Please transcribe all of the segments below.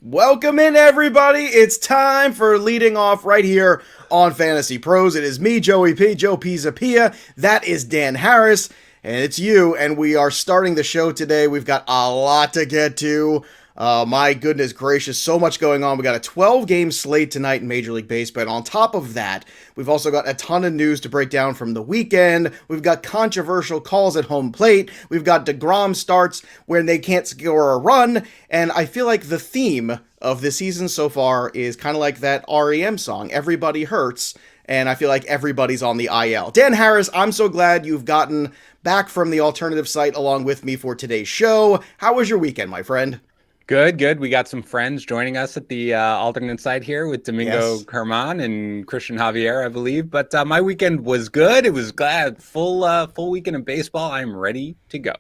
Welcome in, everybody. It's time for leading off right here on Fantasy Pros. It is me, Joey P, Joe Pisapia. That is Dan Harris, and it's you. And we are starting the show today. We've got a lot to get to. My goodness gracious, so much going on. We got a 12-game slate tonight in Major League Baseball. And on top of that, we've also got a ton of news to break down from the weekend. We've got controversial calls at home plate. We've got DeGrom starts when they can't score a run. And I feel like the theme of the season so far is kind of like that REM song, Everybody Hurts. And I feel like everybody's on the IL. Dan Harris, I'm so glad you've gotten back from the alternative site along with me for today's show. How was your weekend, my friend? Good. We got some friends joining us at the alternate site here with Domingo Yes. Carman and Christian Javier, I believe. But my weekend was good. It was glad full weekend of baseball. I'm ready to go.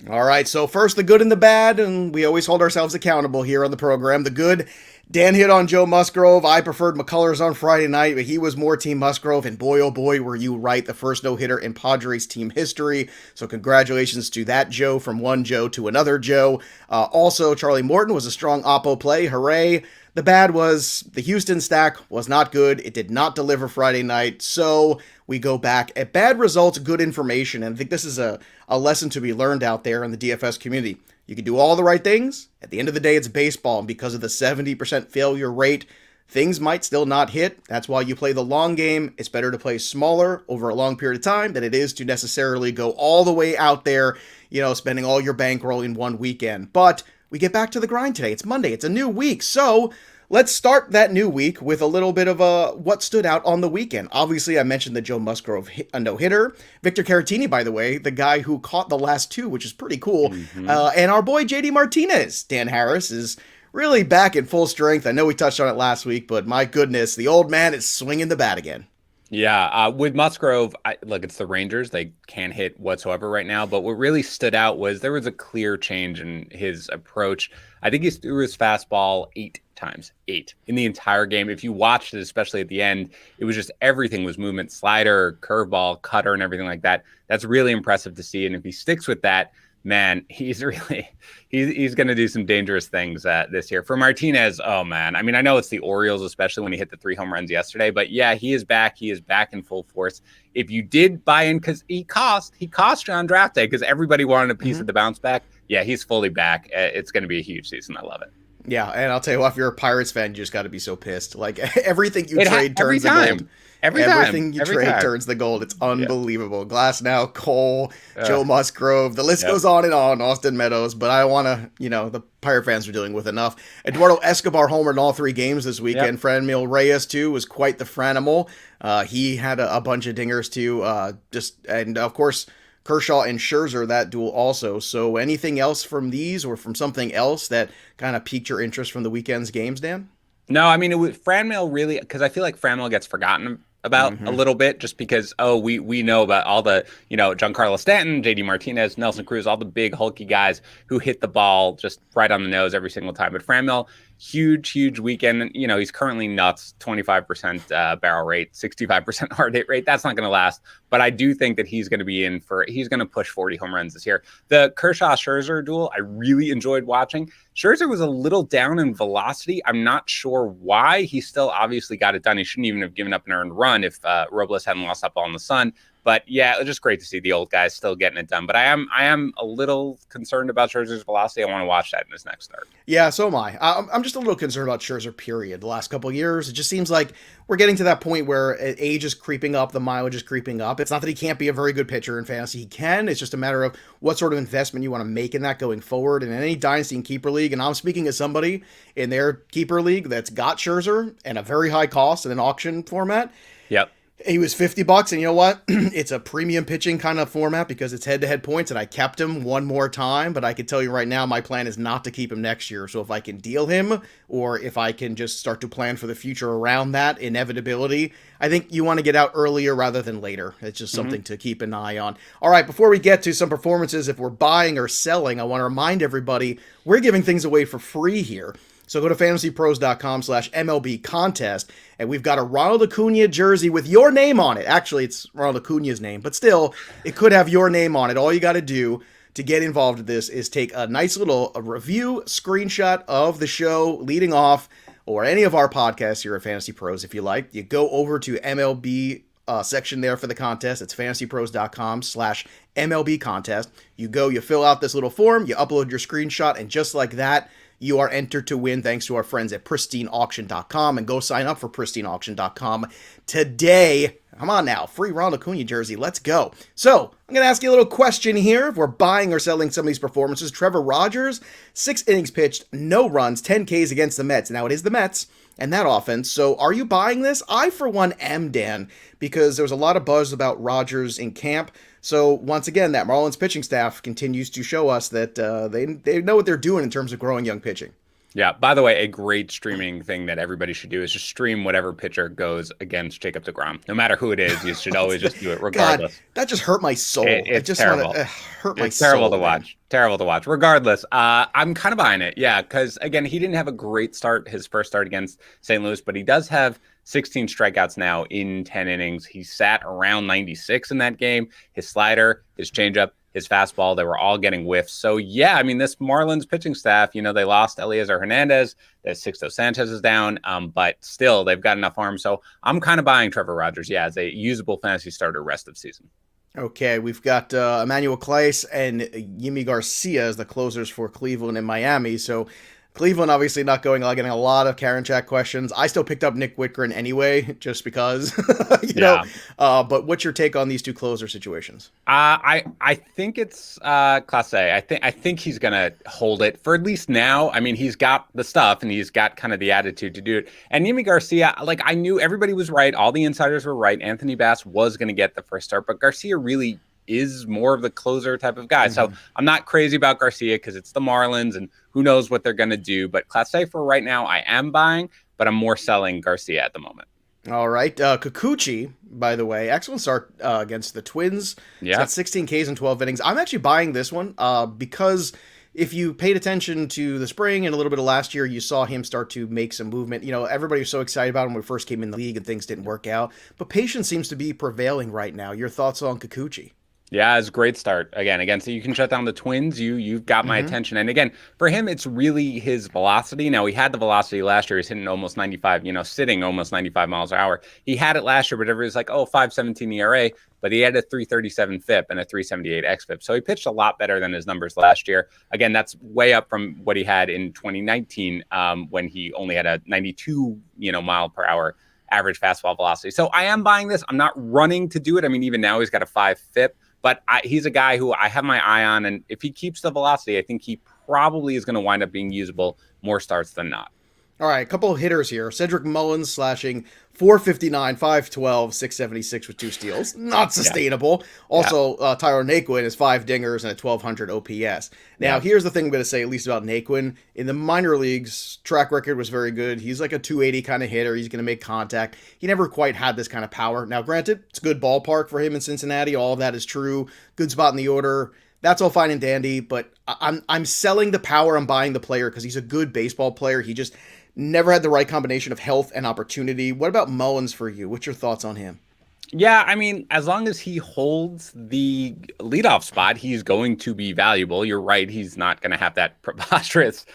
All right, so first the good and the bad, and we always hold ourselves accountable here on the program. The good, Dan hit on Joe Musgrove. I preferred McCullers on Friday night, but he was more Team Musgrove, and boy, oh boy, were you right. The first no-hitter in Padres team history, so congratulations to that Joe, from one Joe to another Joe. Also, Charlie Morton was a strong oppo play. Hooray. The bad was the Houston stack was not good. It did not deliver Friday night, so we go back at bad results, good information, and I think this is a lesson to be learned out there in the DFS community. You can do all the right things. At the end of the day, it's baseball, and because of the 70% failure rate, things might still not hit. That's why you play the long game. It's better to play smaller over a long period of time than it is to necessarily go all the way out there, spending all your bankroll in one weekend. But we get back to the grind today. It's Monday. It's a new week. So let's start that new week with a little bit of what stood out on the weekend. Obviously, I mentioned the Joe Musgrove no-hitter. Victor Caratini, by the way, the guy who caught the last two, which is pretty cool. And our boy JD Martinez, Dan Harris, is really back in full strength. I know we touched on it last week, but my goodness, the old man is swinging the bat again. Yeah, with Musgrove, look, it's the Rangers. They can't hit whatsoever right now. But what really stood out was there was a clear change in his approach. I think he threw his fastball 8 times, 8 in the entire game. If you watched it, especially at the end, it was just everything was movement, slider, curveball, cutter, and everything like that. That's really impressive to see. And if he sticks with that, man, he's going to do some dangerous things this year. For Martinez, oh man, I mean, I know it's the Orioles, especially when he hit the 3 home runs yesterday, but yeah, he is back. He is back in full force. If you did buy in, because he cost you on draft day because everybody wanted a piece of the bounce back. Yeah, he's fully back. It's going to be a huge season. I love it. Yeah, and I'll tell you what, if you're a Pirates fan, you just got to be so pissed. Like, everything you trade turns the gold. Everything you trade turns the gold. It's unbelievable. Yeah. Glasnow, Cole, Joe Musgrove, the list goes on and on, Austin Meadows, but I want to, the Pirate fans are dealing with enough. Eduardo Escobar homered in all 3 games this weekend. Franmil Reyes, too, was quite the franimal. He had a bunch of dingers, too. And, of course, Kershaw and Scherzer, that duel also. So anything else from these or from something else that kind of piqued your interest from the weekend's games, Dan? No, I mean, it was Franmil really, because I feel like Franmil gets forgotten about a little bit just because, we know about all the, Giancarlo Stanton, JD Martinez, Nelson Cruz, all the big hulky guys who hit the ball just right on the nose every single time. But Franmil, huge weekend. He's currently nuts, 25% barrel rate, 65% hard hit rate. That's not going to last. But I do think that he's going to be he's going to push 40 home runs this year. The Kershaw-Scherzer duel, I really enjoyed watching. Scherzer was a little down in velocity. I'm not sure why. He still obviously got it done. He shouldn't even have given up an earned run if Robles hadn't lost that ball in the sun. But yeah, it was just great to see the old guys still getting it done. But I am a little concerned about Scherzer's velocity. I want to watch that in his next start. Yeah, so am I. I'm just a little concerned about Scherzer, period. The last couple of years, it just seems like we're getting to that point where age is creeping up, the mileage is creeping up. It's not that he can't be a very good pitcher in fantasy. He can. It's just a matter of what sort of investment you want to make in that going forward. And in any dynasty and keeper league, and I'm speaking as somebody in their keeper league that's got Scherzer and a very high cost in an auction format. Yep. He was $50, and you know what? It's a premium pitching kind of format because it's head-to-head points, and I kept him one more time, but I can tell you right now my plan is not to keep him next year. So if I can deal him, or if I can just start to plan for the future around that inevitability, I think you want to get out earlier rather than later. It's just something to keep an eye on. All right, before we get to some performances, if we're buying or selling, I want to remind everybody we're giving things away for free here. So go to fantasypros.com/MLB contest, and we've got a Ronald Acuna jersey with your name on it. Actually, it's Ronald Acuna's name, but still, it could have your name on it. All you got to do to get involved with this is take a nice little review screenshot of the show leading off, or any of our podcasts here at Fantasy Pros if you like. You go over to MLB section there for the contest. It's fantasypros.com/MLB contest. You go, you fill out this little form, you upload your screenshot, and just like that, you are entered to win thanks to our friends at pristineauction.com. And go sign up for pristineauction.com today. Come on now, free Ronald Acuna jersey. Let's go. So I'm going to ask you a little question here. If we're buying or selling some of these performances, Trevor Rogers, 6 innings pitched, no runs, 10 Ks against the Mets. Now it is the Mets and that offense. So are you buying this? I, for one, am, Dan, because there was a lot of buzz about Rogers in camp. So once again, that Marlins pitching staff continues to show us that they know what they're doing in terms of growing young pitching. Yeah, by the way, a great streaming thing that everybody should do is just stream whatever pitcher goes against Jacob deGrom. No matter who it is, you should always just do it regardless. God, that just hurt my soul. It's just terrible. Hurt my it's terrible soul, to watch. Terrible to watch. Regardless, I'm kind of buying it. Yeah, because again, he didn't have a great start, his first start against St. Louis, but he does have 16 strikeouts now in 10 innings. He sat around 96 in that game. His slider, his changeup, his fastball, they were all getting whiffs. So, yeah, I mean, this Marlins pitching staff, they lost Eliezer Hernandez. That Sixto Sanchez is down, but still, they've got enough arms. So I'm kind of buying Trevor Rogers, as a usable fantasy starter rest of season. Okay, we've got Emmanuel Clase and Yimi Garcia as the closers for Cleveland and Miami. So Cleveland obviously not getting a lot of Karen Chat questions. I still picked up Nick Whitgren anyway, just because, know. But what's your take on these two closer situations? I think it's Class A. I think he's gonna hold it for at least now. I mean, he's got the stuff and he's got kind of the attitude to do it. And Yimi Garcia, I knew everybody was right. All the insiders were right. Anthony Bass was gonna get the first start, but Garcia really is more of the closer type of guy. So I'm not crazy about Garcia because it's the Marlins and who knows what they're going to do. But Class A for right now, I am buying, but I'm more selling Garcia at the moment. All right. Kikuchi, by the way, excellent start against the Twins. Yeah. He's got 16 Ks in 12 innings. I'm actually buying this one because if you paid attention to the spring and a little bit of last year, you saw him start to make some movement. Everybody was so excited about him when we first came in the league and things didn't work out. But patience seems to be prevailing right now. Your thoughts on Kikuchi? Yeah, it's a great start. Again, so you can shut down the Twins. You've got my attention. And again, for him, it's really his velocity. Now, he had the velocity last year. He's hitting almost 95, sitting almost 95 miles an hour. He had it last year, but everybody's like, 5.17 ERA. But he had a 3.37 FIP and a 3.78 xFIP. So he pitched a lot better than his numbers last year. Again, that's way up from what he had in 2019 when he only had a 92, mile per hour average fastball velocity. So I am buying this. I'm not running to do it. I mean, even now he's got a 5 FIP. But he's a guy who I have my eye on, and if he keeps the velocity, I think he probably is going to wind up being usable more starts than not. All right, a couple of hitters here. Cedric Mullins slashing 459, 512, 676 with 2 steals. Not sustainable. Yeah. Also, Tyler Naquin is 5 dingers and a 1200 OPS. Now, here's the thing I'm going to say, at least about Naquin. In the minor leagues, track record was very good. He's like a 280 kind of hitter. He's going to make contact. He never quite had this kind of power. Now, granted, it's a good ballpark for him in Cincinnati. All of that is true. Good spot in the order. That's all fine and dandy, but I'm selling the power. I'm buying the player because he's a good baseball player. He just never had the right combination of health and opportunity. What about Mullins for you? What's your thoughts on him? Yeah, I mean, as long as he holds the leadoff spot, he's going to be valuable. You're right. He's not going to have that preposterous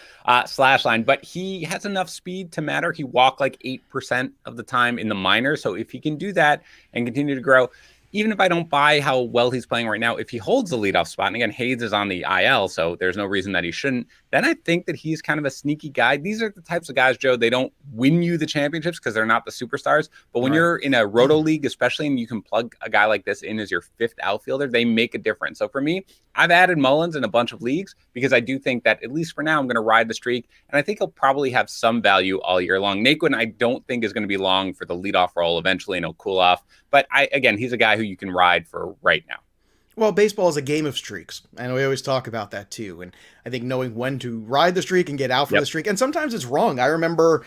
slash line, but he has enough speed to matter. He walked 8% of the time in the minors. So if he can do that and continue to grow, even if I don't buy how well he's playing right now, if he holds the leadoff spot, and again, Hayes is on the IL, so there's no reason that he shouldn't, then I think that he's kind of a sneaky guy. These are the types of guys, Joe, they don't win you the championships because they're not the superstars. But when you're in a roto league, especially, and you can plug a guy like this in as your 5th outfielder, they make a difference. So for me, I've added Mullins in a bunch of leagues because I do think that, at least for now, I'm going to ride the streak. And I think he'll probably have some value all year long. Naquin, I don't think is going to be long for the leadoff role eventually, and he'll cool off. But again, he's a guy who you can ride for right now. Well, baseball is a game of streaks, and we always talk about that too. And I think knowing when to ride the streak and get out from the streak, and sometimes it's wrong. I remember,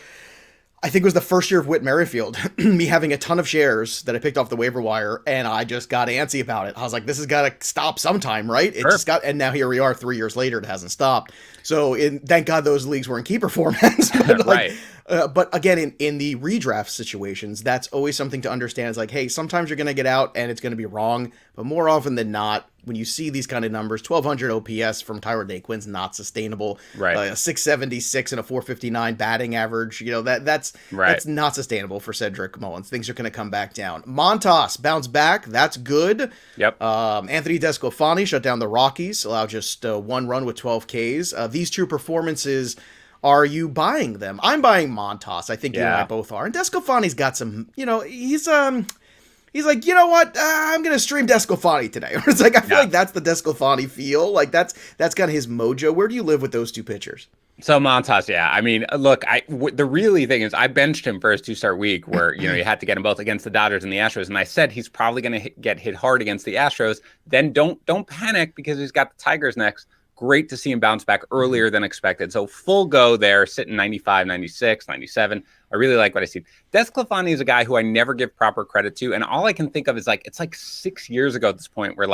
I think it was the first year of Whit Merrifield, me having a ton of shares that I picked off the waiver wire, and I just got antsy about it. I was like, this has got to stop sometime, right? It just got, and now here we are 3 years later, it hasn't stopped. So thank God those leagues were in keeper formats. But right. But again, in the redraft situations, that's always something to understand. It's like, hey, sometimes you're going to get out and it's going to be wrong. But more often than not, when you see these kind of numbers, 1,200 OPS from Tyler Naquin's not sustainable. Right. A 676 and a 459 batting average. That's not sustainable for Cedric Mullins. Things are going to come back down. Montas bounced back. That's good. Yep. Anthony DeSclafani shut down the Rockies, allowed just one run with 12 Ks. These two performances, are you buying them? I'm buying Montas. I think you and I both are. And DeSclafani's got some, he's like, you know what? I'm going to stream DeSclafani today. It's like, I feel like that's the DeSclafani feel. Like that's kind of his mojo. Where do you live with those two pitchers? So Montas, I mean, look, the really thing is I benched him for his 2-start week where, you had to get him both against the Dodgers and the Astros. And I said he's probably going to get hit hard against the Astros. Then don't panic because he's got the Tigers next. Great to see him bounce back earlier than expected. So full go there, sitting 95, 96, 97. I really like what I see. DeSclafani is a guy who I never give proper credit to. And all I can think of is it's like 6 years ago at this point where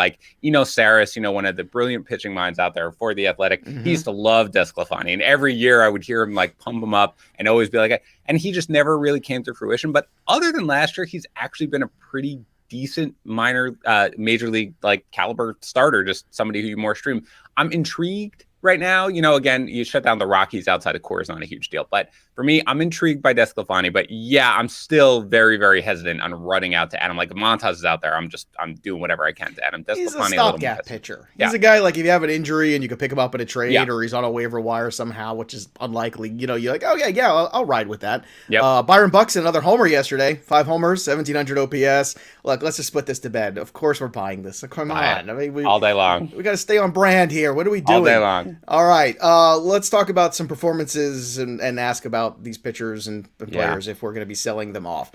Saris, one of the brilliant pitching minds out there for the Athletic, he used to love DeSclafani. And every year I would hear him pump him up and always be and he just never really came to fruition. But other than last year, he's actually been a pretty decent minor major league caliber starter, just somebody who you more stream. I'm intrigued right now. Again, you shut down the Rockies outside of core is not a huge deal. But for me, I'm intrigued by DeSclafani. But I'm still very, very hesitant on running out to Adam. If Montas is out there, I'm doing whatever I can to Adam. DeSclafani, he's a stopgap pitcher. He's a guy if you have an injury and you can pick him up in a trade or he's on a waiver wire somehow, which is unlikely. You're like, oh yeah, I'll ride with that. Yep. Byron Buxton, another homer yesterday. 5 homers, 1,700 OPS. Look, let's just put this to bed. Of course we're buying this. Come on. I mean, all day long. We got to stay on brand here. What are we doing? All day long. All right. Let's talk about some performances and ask about these pitchers and players if we're going to be selling them off.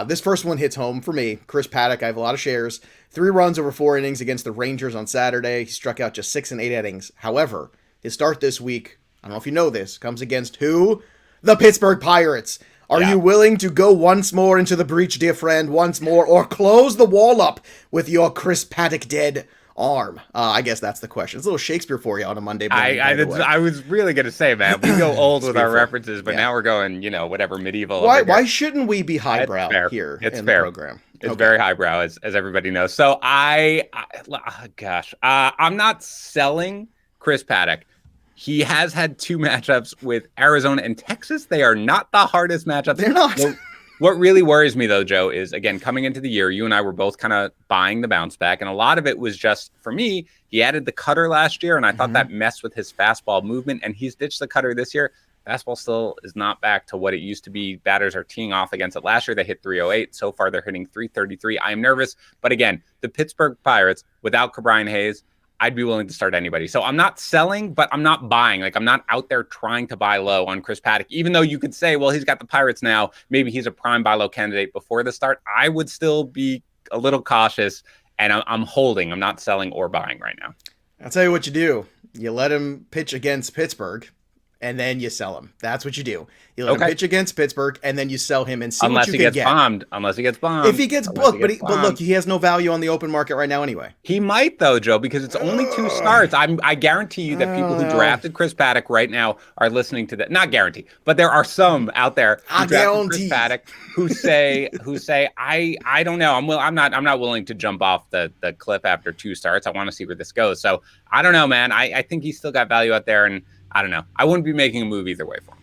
This first one hits home for me. Chris Paddock, I have a lot of shares. 3 runs over 4 innings against the Rangers on Saturday. He struck out just 6 and 8 innings. However, his start this week, I don't know if you know this, comes against who? The Pittsburgh Pirates. Are you willing to go once more into the breach, dear friend, once more, or close the wall up with your Chris Paddock dead arm? I guess that's the question. It's a little Shakespeare for you on a Monday morning. I was really going to say, man, we go old with our references, but now we're going, whatever, medieval. Why shouldn't we be highbrow here in the program? It's very highbrow, as everybody knows. So I'm not selling Chris Paddock. He has had 2 matchups with Arizona and Texas. They are not the hardest matchups. They're not. What really worries me, though, Joe, is, again, coming into the year, you and I were both kind of buying the bounce back. And a lot of it was just, for me, he added the cutter last year, and I thought that messed with his fastball movement. And he's ditched the cutter this year. Fastball still is not back to what it used to be. Batters are teeing off against it. Last year, they hit 308. So far, they're hitting 333. I am nervous. But again, the Pittsburgh Pirates, without Cabrian Hayes, I'd be willing to start anybody. So I'm not selling, but I'm not buying. I'm not out there trying to buy low on Chris Paddock, even though you could say, well, he's got the Pirates now. Maybe he's a prime buy low candidate before the start. I would still be a little cautious, and I'm holding. I'm not selling or buying right now. I'll tell you what you do. You let him pitch against Pittsburgh, and then you sell him. That's what you do. You let him pitch against Pittsburgh, and then you sell him and see what you can get. Unless he gets bombed. If he gets booked, but look, he has no value on the open market right now anyway. He might, though, Joe, because it's only 2 starts. I guarantee you that people who drafted Chris Paddock right now are listening to that. Not guarantee, but there are some out there who drafted Chris Paddock who say I don't know. I'm not willing to jump off the cliff after 2 starts. I want to see where this goes. So I don't know, man. I think he's still got value out there, and I don't know. I wouldn't be making a move either way for him.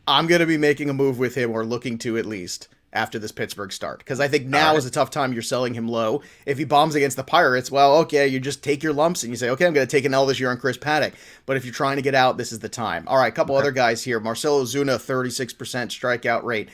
I'm going to be making a move with him, or looking to at least, after this Pittsburgh start. Because I think now is a tough time. You're selling him low. If he bombs against the Pirates, well, okay, you just take your lumps and you say, okay, I'm going to take an L this year on Chris Paddock. But if you're trying to get out, this is the time. All right, a couple other guys here. Marcell Ozuna, 36% strikeout rate.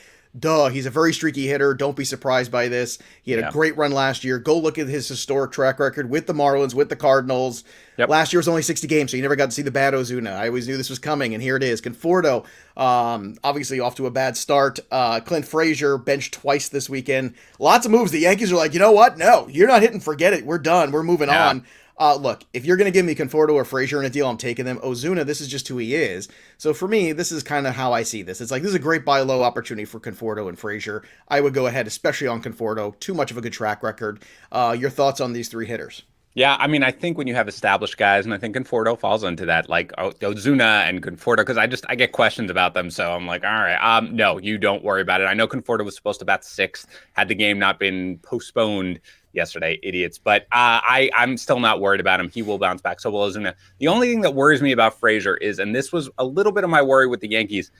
He's a very streaky hitter. Don't be surprised by this. He had a great run last year. Go look at his historic track record with the Marlins, with the Cardinals. Last year was only 60 games, so you never got to see the bad Ozuna. I always knew this was coming, and here it is. Conforto, obviously off to a bad start. Clint Frazier benched twice this weekend. Lots of moves. The Yankees are like, you know what? No, you're not hitting. Forget it. We're done. We're moving on. Look, if you're going to give me Conforto or Frazier in a deal, I'm taking them. Ozuna, this is just who he is. So for me, this is kind of how I see this. It's like, this is a great buy low opportunity for Conforto and Frazier. I would go ahead, especially on Conforto. Too much of a good track record. Your thoughts on these 3 hitters? Yeah, I mean, I think when you have established guys, and I think Conforto falls into that, like Ozuna and Conforto, because I get questions about them, so I'm like, all right, no, you don't worry about it. I know Conforto was supposed to bat 6th, had the game not been postponed, yesterday. Idiots. But I'm still not worried about him. He will bounce back. So will Ozuna. The only thing that worries me about Frazier is, and this was a little bit of my worry with the Yankees,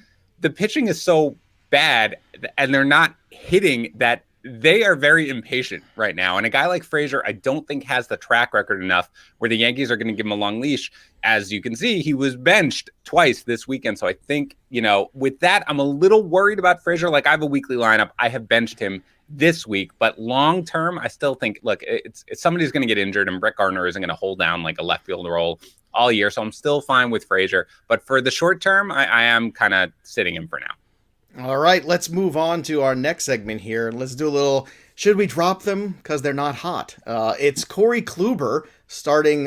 the pitching is so bad and they're not hitting that they are very impatient right now. And a guy like Frazier, I don't think has the track record enough where the Yankees are going to give him a long leash. As you can see, he was benched twice this weekend. So I think, with that, I'm a little worried about Frazier. Like, I have a weekly lineup. I have benched him this week, but long term, I still think, look, it's somebody's going to get injured and Brett Gardner isn't going to hold down like a left field role all year. So I'm still fine with Frazier. But for the short term, I am kind of sitting him for now. All right, let's move on to our next segment here, and let's do a little, should we drop them because they're not hot? It's Corey Kluber starting,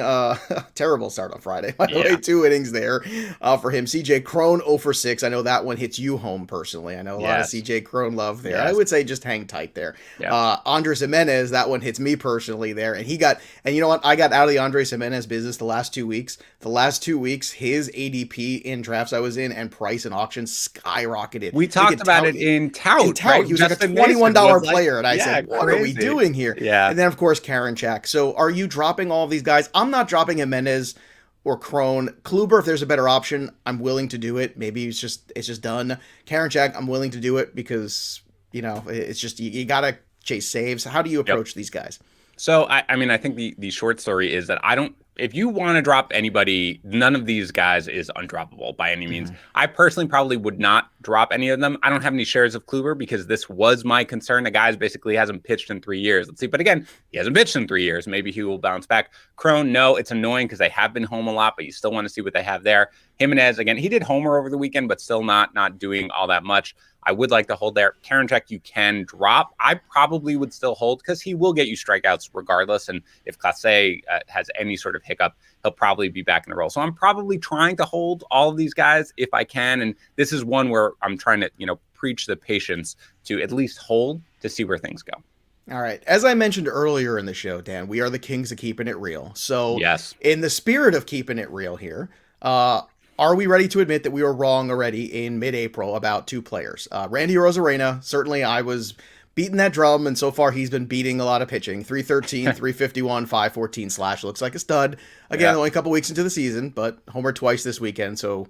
terrible start on Friday, by the way, 2 innings there for him. CJ Cron 0 for 6. I know that one hits you home personally. I know a lot of CJ Cron love there. I would say just hang tight there. Andres Jimenez, that one hits me personally there. And you know what? I got out of the Andres Jimenez business the last 2 weeks. The last 2 weeks, his ADP in drafts I was in and price and auctions skyrocketed. We talked about it in Tout. Right? He was like a $21 player. And I said, what are we doing here? Yeah. And then, of course, Karinchak. So are you dropping all of these guys? I'm not dropping Jimenez or Cron. Kluber, if there's a better option, I'm willing to do it. Maybe it's just done. Karinchak, I'm willing to do it because, it's just, you got to chase saves. How do you approach these guys? So, I think the short story is that if you want to drop anybody, none of these guys is undroppable by any means. I personally probably would not drop any of them. I don't have any shares of Kluber because this was my concern. The guy's basically hasn't pitched in 3 years. Let's see. But again, he hasn't pitched in 3 years. Maybe he will bounce back. Cron, no, it's annoying because they have been home a lot, but you still want to see what they have there. Jimenez, again, he did homer over the weekend, but still not doing all that much. I would like to hold there. Karinchak, you can drop. I probably would still hold because he will get you strikeouts regardless. And if Clase has any sort of hiccup, he'll probably be back in the role. So I'm probably trying to hold all of these guys if I can. And this is one where I'm trying to, preach the patience to at least hold to see where things go. All right. As I mentioned earlier in the show, Dan, we are the kings of keeping it real. So yes, in the spirit of keeping it real here, are we ready to admit that we were wrong already in mid-April about 2 players? Randy Arozarena, certainly I was beating that drum, and so far he's been beating a lot of pitching. 313, 351, 514 slash. Looks like a stud. Again, only a couple weeks into the season, but homer twice this weekend. So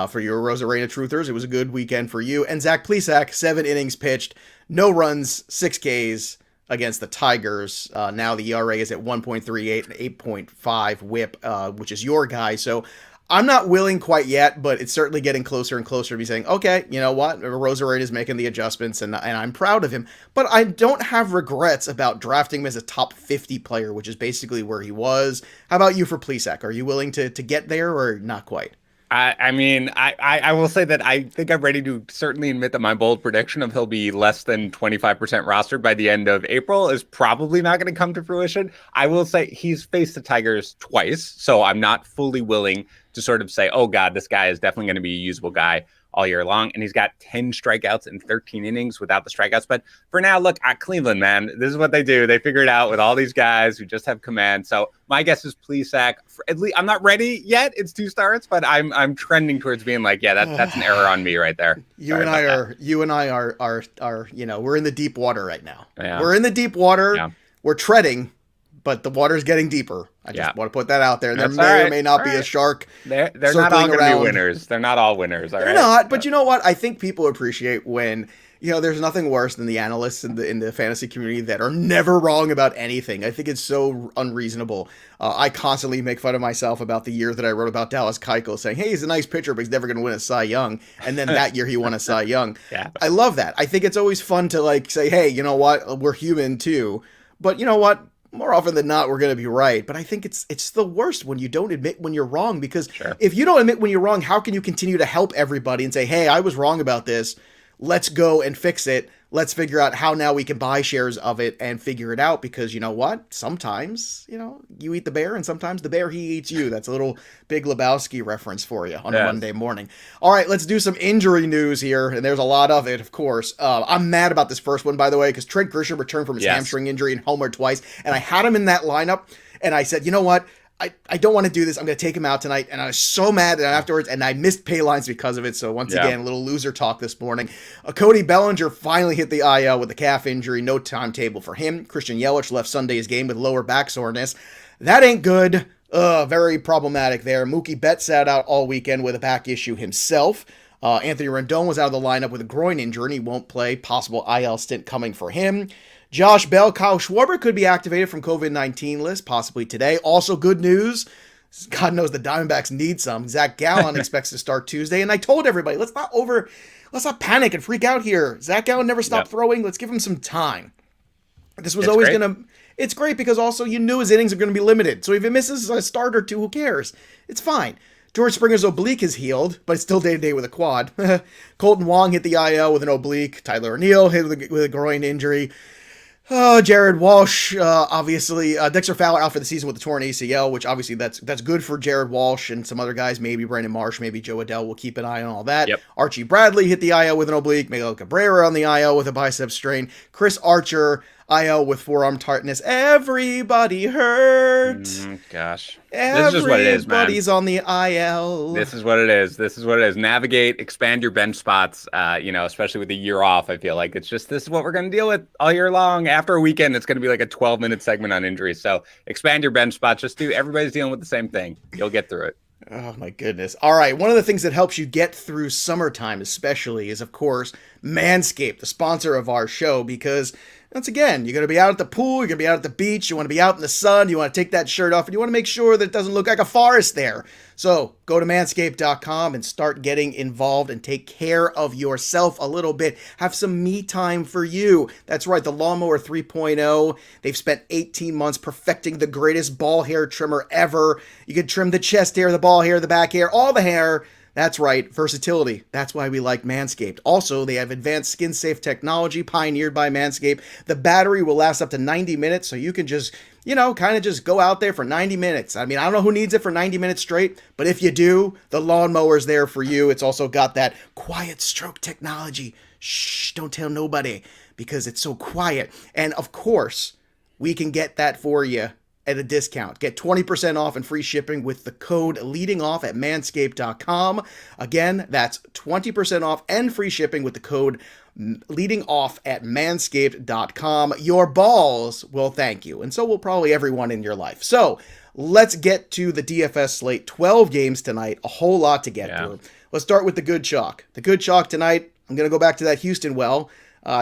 for your Arozarena truthers, it was a good weekend for you. And Zach Plesac, 7 innings pitched, no runs, 6 Ks against the Tigers. Now the ERA is at 1.38 and 8.5 whip, which is your guy. So I'm not willing quite yet, but it's certainly getting closer and closer to me saying, okay, you know what? Rosarena is making the adjustments, and I'm proud of him. But I don't have regrets about drafting him as a top 50 player, which is basically where he was. How about you for Plesac? Are you willing to get there or not quite? I will say that I think I'm ready to certainly admit that my bold prediction of he'll be less than 25% rostered by the end of April is probably not going to come to fruition. I will say he's faced the Tigers twice, so I'm not fully willing to sort of say, oh God, this guy is definitely going to be a usable guy all year long. And he's got 10 strikeouts in 13 innings without the strikeouts. But for now, look, at Cleveland, man, this is what they do. They figure it out with all these guys who just have command. So my guess is Plesac. At least I'm not ready yet. It's 2 starts, but I'm trending towards being like, yeah, that's an error on me right there. You and I are, we're in the deep water right now. Yeah. We're in the deep water. Yeah. We're treading, but the water's getting deeper. I just want to put that out there. There may or may not be a shark. They're not all going to be winners. They're not all winners. All They're not. But you know what? I think people appreciate when, there's nothing worse than the analysts in the fantasy community that are never wrong about anything. I think it's so unreasonable. I constantly make fun of myself about the year that I wrote about Dallas Keuchel, saying, hey, he's a nice pitcher, but he's never going to win a Cy Young. And then that year he won a Cy Young. Yeah. I love that. I think it's always fun to say, hey, you know what? We're human too. But you know what? More often than not, we're going to be right. But I think it's the worst when you don't admit when you're wrong, because if you don't admit when you're wrong, how can you continue to help everybody and say, hey, I was wrong about this. Let's go and fix it. Let's figure out how now we can buy shares of it and figure it out, because you know what? Sometimes, you eat the bear and sometimes the bear, he eats you. That's a little Big Lebowski reference for you on a Monday morning. All right, let's do some injury news here. And there's a lot of it, of course. I'm mad about this first one, by the way, because Trent Grisham returned from his hamstring injury and homered twice. And I had him in that lineup. And I said, you know what? I don't want to do this. I'm going to take him out tonight. And I was so mad that afterwards, and I missed pay lines because of it. So once again, a little loser talk this morning. Cody Bellinger finally hit the IL with a calf injury. No timetable for him. Christian Yelich left Sunday's game with lower back soreness. That ain't good. Very problematic there. Mookie Betts sat out all weekend with a back issue himself. Anthony Rendon was out of the lineup with a groin injury, and he won't play. Possible IL stint coming for him. Josh Bell, Kyle Schwarber could be activated from COVID-19 list, possibly today. Also good news, God knows the Diamondbacks need some. Zach Gallen expects to start Tuesday, and I told everybody, let's not panic and freak out here. Zach Gallen never stopped throwing. Let's give him some time. This was always going to... It's great because also you knew his innings are going to be limited. So if he misses a start or two, who cares? It's fine. George Springer's oblique is healed, but it's still day-to-day with a quad. Colton Wong hit the IL with an oblique. Tyler O'Neill hit with a groin injury. Jared Walsh, obviously, Dexter Fowler out for the season with the torn ACL, which obviously that's good for Jared Walsh and some other guys, maybe Brandon Marsh, maybe Joe Adell. We'll keep an eye on all that. Yep. Archie Bradley hit the IL with an oblique. Miguel Cabrera on the IL with a bicep strain. Chris Archer, IL with forearm tightness. Everybody hurts. Gosh. This is just what it is, man. Everybody's on the IL. This is what it is. Navigate, expand your bench spots, especially with a year off. I feel like this is what we're going to deal with all year long. After a weekend, it's going to be like a 12-minute segment on injuries. So expand your bench spots. Everybody's dealing with the same thing. You'll get through it. Oh, my goodness. All right. One of the things that helps you get through summertime especially is, of course, Manscaped, the sponsor of our show, because once again, you're going to be out at the pool, you're going to be out at the beach, you want to be out in the sun, you want to take that shirt off, and you want to make sure that it doesn't look like a forest there. So go to manscaped.com and start getting involved and take care of yourself a little bit. Have some me time for you. That's right, the Lawnmower 3.0. They've spent 18 months perfecting the greatest ball hair trimmer ever. You can trim the chest hair, the ball hair, the back hair, all the hair. That's right, versatility. That's why we like Manscaped. Also, they have advanced skin-safe technology pioneered by Manscaped. The battery will last up to 90 minutes, so you can just, kind of just go out there for 90 minutes. I mean, I don't know who needs it for 90 minutes straight, but if you do, the lawnmower's there for you. It's also got that quiet stroke technology. Shh, don't tell nobody, because it's so quiet. And of course, we can get that for you at a discount. Get 20% off and free shipping with the code leading off at manscaped.com. Again, that's 20% off and free shipping with the code leading off at manscaped.com. Your balls will thank you, and so will probably everyone in your life. So let's get to the DFS slate. 12 games tonight, a whole lot to get through. Let's start with the good chalk. The good chalk tonight, I'm going to go back to that Houston well.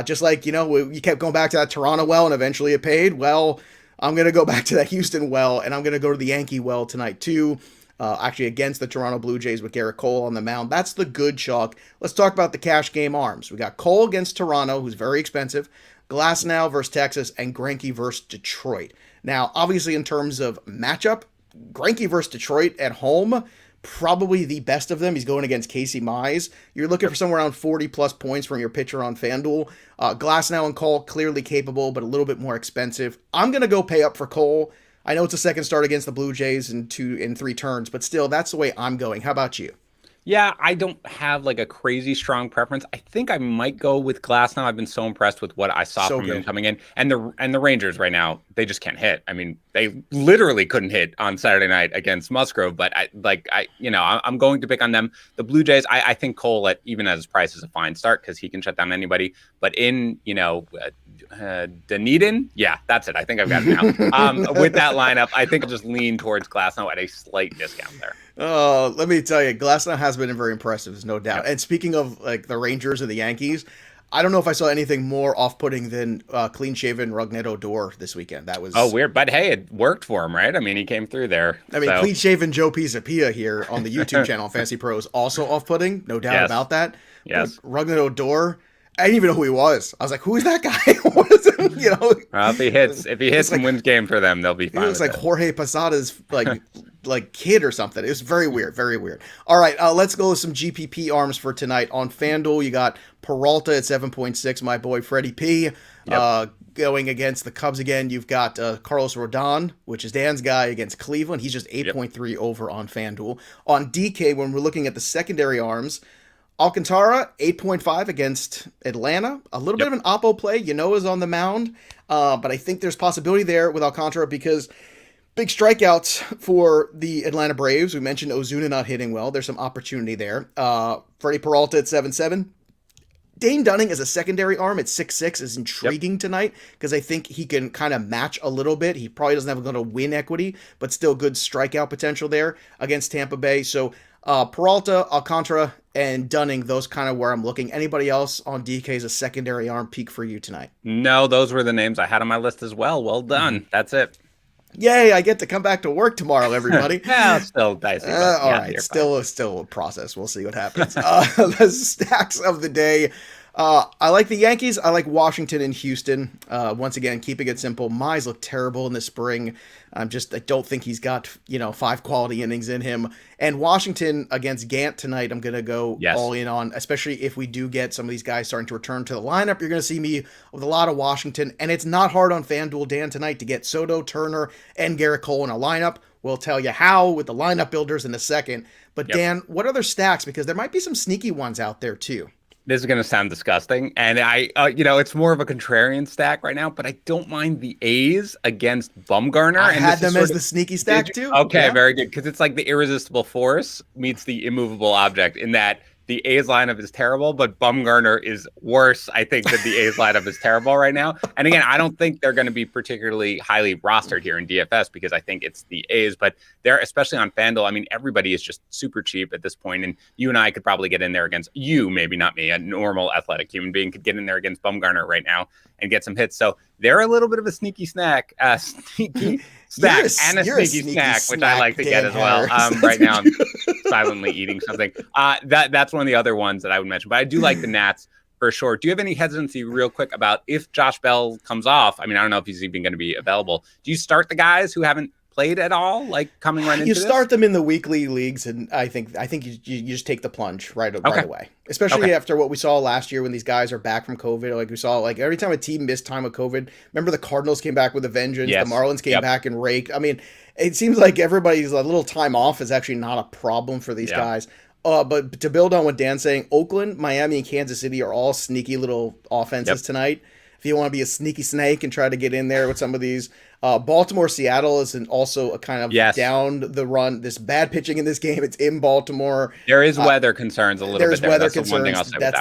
Just like, you kept going back to that Toronto well and eventually it paid. Well, I'm going to go back to that Houston well, and I'm going to go to the Yankee well tonight, too. Actually, against the Toronto Blue Jays with Garrett Cole on the mound. That's the good chalk. Let's talk about the cash game arms. We got Cole against Toronto, who's very expensive, Glasnow versus Texas, and Greinke versus Detroit. Now, obviously, in terms of matchup, Greinke versus Detroit at home, probably the best of them. He's going against Casey Mize. You're looking for somewhere around 40-plus points from your pitcher on FanDuel. Glasnow and Cole, clearly capable, but a little bit more expensive. I'm going to go pay up for Cole. I know it's a second start against the Blue Jays in 3 turns, but still, that's the way I'm going. How about you? Yeah, I don't have like a crazy strong preference. I think I might go with Glasnow. I've been so impressed with what I saw from him coming in, and the Rangers right now, they just can't hit. I mean, they literally couldn't hit on Saturday night against Musgrove. But I'm going to pick on them. The Blue Jays, I think Cole even at his price is a fine start because he can shut down anybody. But in Dunedin, yeah, that's it. I think I've got it now. With that lineup, I think I'll just lean towards Glasnow at a slight discount there. Let me tell you, Glasnow has been very impressive, there's no doubt. Yep. And speaking of like the Rangers or the Yankees, I don't know if I saw anything more off-putting than clean-shaven Rougned Odor this weekend. That was weird, but hey, it worked for him, right? I mean, he came through there. I mean, clean-shaven Joe Pisapia here on the YouTube channel, FantasyPros, also off-putting, no doubt about that. Yes, but Rougned Odor, I didn't even know who he was. I was like, who is that guy? What is it? If he hits and wins game for them, they'll be fine. He looks like Jorge Posada's like kid or something. It was very weird, very weird. All right, let's go with some GPP arms for tonight. On FanDuel, you got Peralta at 7.6, my boy Freddie P. Yep. Going against the Cubs again, you've got Carlos Rodon, which is Dan's guy, against Cleveland. He's just 8.3 over on FanDuel. On DK, when we're looking at the secondary arms, Alcantara, 8.5 against Atlanta. A little bit of an oppo play. Is on the mound. But I think there's possibility there with Alcantara because Big strikeouts for the Atlanta Braves. We mentioned Ozuna not hitting well. There's some opportunity there. Freddie Peralta at 7-7. Dane Dunning as a secondary arm at 6-6 is intriguing tonight because I think he can kind of match a little bit. He probably doesn't have a win equity, but still good strikeout potential there against Tampa Bay. So Peralta, Alcantara, and Dunning, those kind of where I'm looking. Anybody else on DK as a secondary arm peak for you tonight? No, those were the names I had on my list as well. Well done. That's it. Yay, I get to come back to work tomorrow, everybody. Yeah, still dicey. All right, still a process. We'll see what happens. The stacks of the day. I like the Yankees. I like Washington and Houston. Once again, keeping it simple. Mize looked terrible in the spring. I don't think he's got 5 quality innings in him. And Washington against Gant tonight, I'm gonna go all in on. Especially if we do get some of these guys starting to return to the lineup, you're gonna see me with a lot of Washington. And it's not hard on FanDuel Dan tonight to get Soto, Turner, and Garrett Cole in a lineup. We'll tell you how with the lineup builders in a second. But Dan, what other stacks? Because there might be some sneaky ones out there too. This is going to sound disgusting, and it's more of a contrarian stack right now, but I don't mind the A's against Bumgarner. I had them as the sneaky stack too. Okay, very good, because it's like the irresistible force meets the immovable object in that the A's lineup is terrible, but Bumgarner is worse, I think, than the A's lineup is terrible right now. And again, I don't think they're going to be particularly highly rostered here in DFS because I think it's the A's, but they're, especially on FanDuel, I mean, everybody is just super cheap at this point, and you and I could probably get in there against you, maybe not me, a normal athletic human being could get in there against Bumgarner right now and get some hits. So they're a little bit of a sneaky snack, sneaky snack, which I like to get as well. Right now, I'm silently eating something. That's one of the other ones that I would mention. But I do like the Nats for sure. Do you have any hesitancy, real quick, about if Josh Bell comes off? I mean, I don't know if he's even going to be available. Do you start the guys who haven't played at all, like coming right into this? You start them in the weekly leagues, and I think you just take the plunge right away. Especially after what we saw last year when these guys are back from COVID. Like we saw, like every time a team missed time with COVID. Remember the Cardinals came back with a vengeance. Yes. The Marlins came back and raked. I mean, it seems like everybody's a little time off is actually not a problem for these guys. But to build on what Dan's saying, Oakland, Miami, and Kansas City are all sneaky little offenses tonight. If you want to be a sneaky snake and try to get in there with some of these. Baltimore, Seattle is also a kind of down the run. This bad pitching in this game. It's in Baltimore. There is weather concerns a little bit. There's weather concerns. That's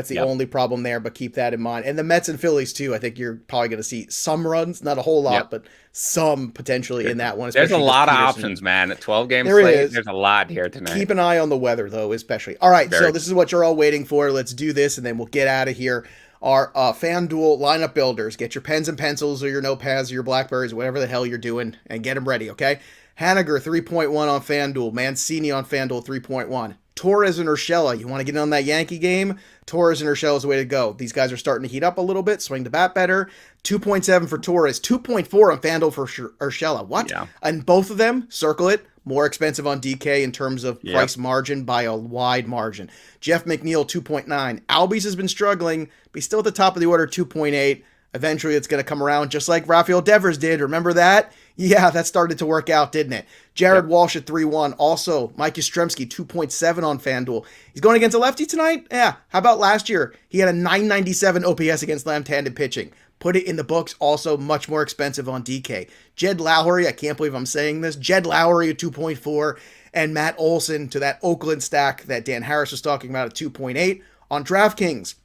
the only problem there, but keep that in mind. And the Mets and Phillies too. I think you're probably going to see some runs, not a whole lot, but some potentially in that one. There's a lot of options, man. At 12 games slate, there's a lot here tonight. Keep an eye on the weather though, especially. All right, so this is what you're all waiting for. Let's do this, and then we'll get out of here. Our FanDuel lineup builders. Get your pens and pencils or your notepads or your Blackberries, whatever the hell you're doing, and get them ready, okay? Haniger, 3.1 on FanDuel. Mancini on FanDuel, 3.1. Torres and Urshela. You want to get on that Yankee game? Torres and Urshela is the way to go. These guys are starting to heat up a little bit, swing the bat better. 2.7 for Torres, 2.4 on FanDuel for Urshela. What? Yeah. And both of them, circle it, more expensive on DK in terms of price margin by a wide margin. Jeff McNeil, 2.9. Albies has been struggling, but he's still at the top of the order, 2.8. Eventually, it's going to come around just like Rafael Devers did. Remember that? Yeah, that started to work out, didn't it? Jared Walsh at 3.1. Also, Mike Yastrzemski, 2.7 on FanDuel. He's going against a lefty tonight? Yeah. How about last year? He had a 997 OPS against left-handed pitching. Put it in the books, also much more expensive on DK. Jed Lowry, I can't believe I'm saying this. Jed Lowry at 2.4, and Matt Olson to that Oakland stack that Dan Harris was talking about at 2.8. On DraftKings,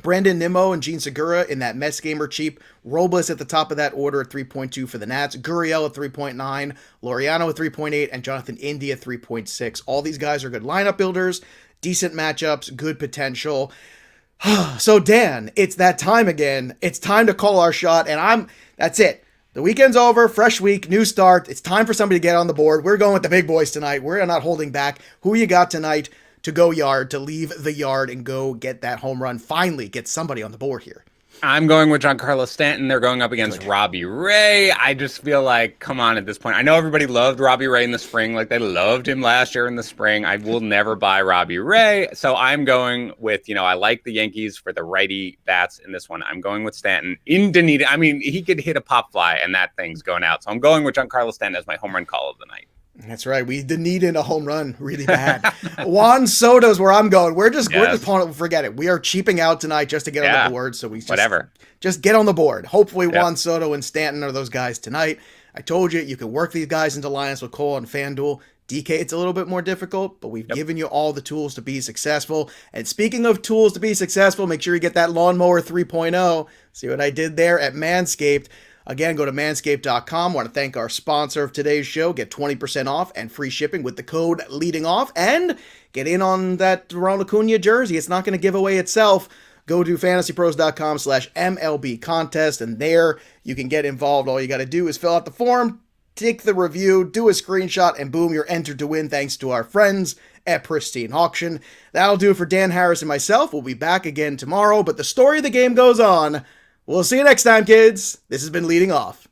Brandon Nimmo and Gene Segura in that Mets game are cheap. Robles at the top of that order at 3.2 for the Nats. Gurriel at 3.9. Laureano at 3.8. And Jonathan India at 3.6. All these guys are good lineup builders, decent matchups, good potential. So Dan, it's that time again. It's time to call our shot, and that's it. The weekend's over, fresh week, new start. It's time for somebody to get on the board. We're going with the big boys tonight. We're not holding back. Who you got tonight to go yard, to leave the yard and go get that home run? Finally, get somebody on the board here. I'm going with Giancarlo Stanton. They're going up against Robbie Ray. I just feel like, come on at this point. I know everybody loved Robbie Ray in the spring, like they loved him last year in the spring. I will never buy Robbie Ray. So I'm going with, I like the Yankees for the righty bats in this one. I'm going with Stanton in Dunedin. I mean, he could hit a pop fly and that thing's going out. So I'm going with Giancarlo Stanton as my home run call of the night. That's right. We need in a home run really bad. Juan Soto's where I'm going. We're just forget it. We are cheaping out tonight just to get on the board. So we just get on the board. Hopefully Juan Soto and Stanton are those guys tonight. I told you can work these guys into lineups with Cole on FanDuel. DK, it's a little bit more difficult, but we've given you all the tools to be successful. And speaking of tools to be successful, make sure you get that Lawnmower 3.0. See what I did there at Manscaped. Again, go to manscaped.com. I want to thank our sponsor of today's show. Get 20% off and free shipping with the code LEADINGOFF. And get in on that Ronald Acuna jersey. It's not going to give away itself. Go to fantasypros.com/MLB contest, and there you can get involved. All you got to do is fill out the form, take the review, do a screenshot, and boom, you're entered to win thanks to our friends at Pristine Auction. That'll do it for Dan Harris and myself. We'll be back again tomorrow, but the story of the game goes on. We'll see you next time, kids. This has been Leading Off.